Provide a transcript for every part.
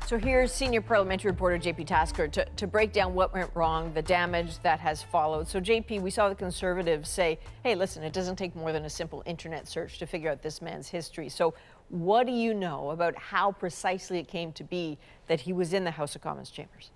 So here's senior parliamentary reporter JP Tasker to break down what went wrong, the damage that has followed. So JP, we saw the Conservatives say, hey, listen, it doesn't take more than a simple internet search to figure out this man's history. So what do you know about how precisely it came to be that he was in the House of Commons chambers?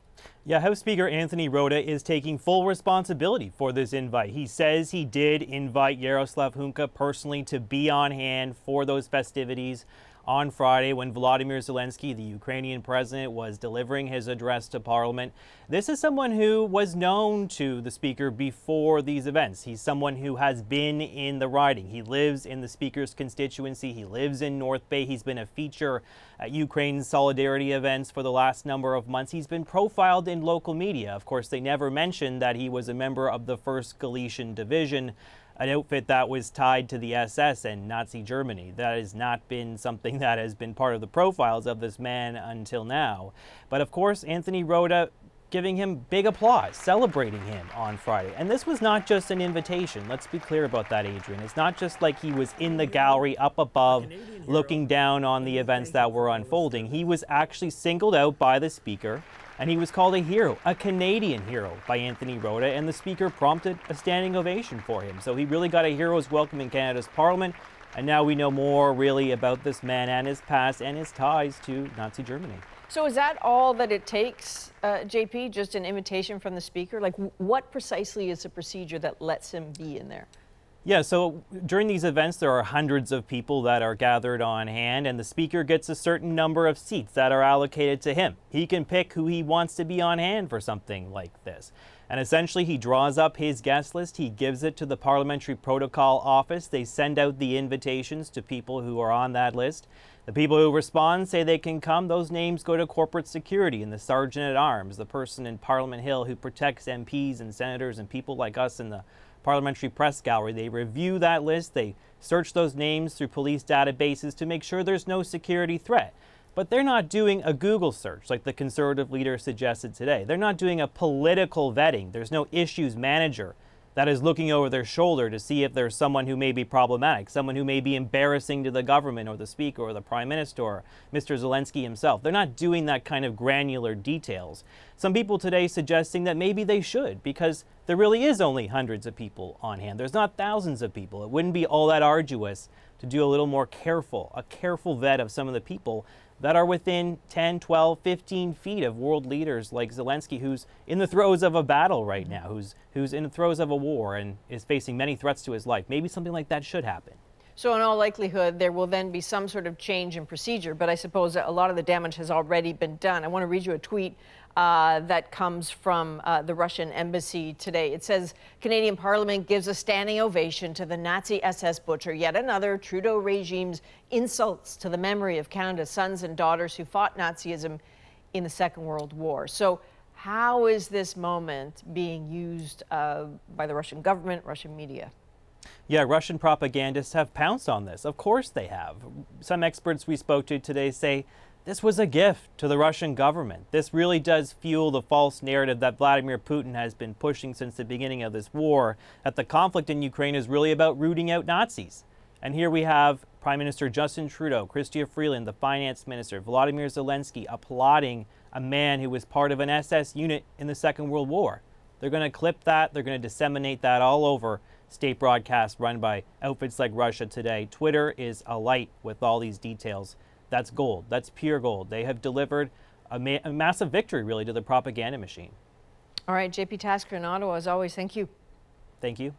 Yeah, House Speaker Anthony Rota is taking full responsibility for this invite. He says he did invite Yaroslav Hunka personally to be on hand for those festivities on Friday when Volodymyr Zelensky, the Ukrainian president, was delivering his address to Parliament. This is someone who was known to the Speaker before these events. He's someone who has been in the riding. He lives in the Speaker's constituency. He lives in North Bay. He's been a feature at Ukraine's solidarity events for the last number of months. He's been profiled in local media. Of course, they never mentioned that he was a member of the 1st Galician Division, an outfit that was tied to the SS and Nazi Germany. That has not been something that has been part of the profiles of this man until now. But of course, Anthony Rota giving him big applause, celebrating him on Friday. And this was not just an invitation. Let's be clear about that, Adrienne. It's not just like he was in the gallery up above looking down on the events that were unfolding. He was actually singled out by the Speaker, and he was called a hero, a Canadian hero, by Anthony Rota, and the Speaker prompted a standing ovation for him. So he really got a hero's welcome in Canada's Parliament, and now we know more really about this man and his past and his ties to Nazi Germany. So is that all that it takes, JP, just an invitation from the Speaker? Like, what precisely is the procedure that lets him be in there? Yeah, so during these events, there are hundreds of people that are gathered on hand, and the Speaker gets a certain number of seats that are allocated to him. He can pick who he wants to be on hand for something like this. And essentially, he draws up his guest list. He gives it to the Parliamentary Protocol Office. They send out the invitations to people who are on that list. The people who respond say they can come. Those names go to corporate security and the Sergeant at Arms, the person in Parliament Hill who protects MPs and senators and people like us in the Parliamentary Press Gallery. They review that list. They search those names through police databases to make sure there's no security threat. But they're not doing a Google search like the Conservative leader suggested today. They're not doing a political vetting. There's no issues manager that is looking over their shoulder to see if there's someone who may be problematic, someone who may be embarrassing to the government or the Speaker or the Prime Minister or Mr. Zelensky himself. They're not doing that kind of granular details. Some people today suggesting that maybe they should, because there really is only hundreds of people on hand. There's not thousands of people. It wouldn't be all that arduous to do a little more a careful vet of some of the people that are within 10, 12, 15 feet of world leaders like Zelensky, who's in the throes of a battle right now, who's in the throes of a war and is facing many threats to his life. Maybe something like that should happen. So in all likelihood, there will then be some sort of change in procedure, but I suppose a lot of the damage has already been done. I want to read you a tweet that comes from the Russian embassy today. It says, Canadian Parliament gives a standing ovation to the Nazi SS butcher. Yet another Trudeau regime's insults to the memory of Canada's sons and daughters who fought Nazism in the Second World War. So how is this moment being used by the Russian government, Russian media? Yeah, Russian propagandists have pounced on this. Of course they have. Some experts we spoke to today say this was a gift to the Russian government. This really does fuel the false narrative that Vladimir Putin has been pushing since the beginning of this war, that the conflict in Ukraine is really about rooting out Nazis. And here we have Prime Minister Justin Trudeau, Chrystia Freeland, the finance minister, Volodymyr Zelensky applauding a man who was part of an SS unit in the Second World War. They're going to clip that. They're going to disseminate that all over state broadcasts run by outfits like Russia Today. Twitter is alight with all these details. That's gold. That's pure gold. They have delivered a massive victory, really, to the propaganda machine. All right, JP Tasker in Ottawa, as always, thank you. Thank you.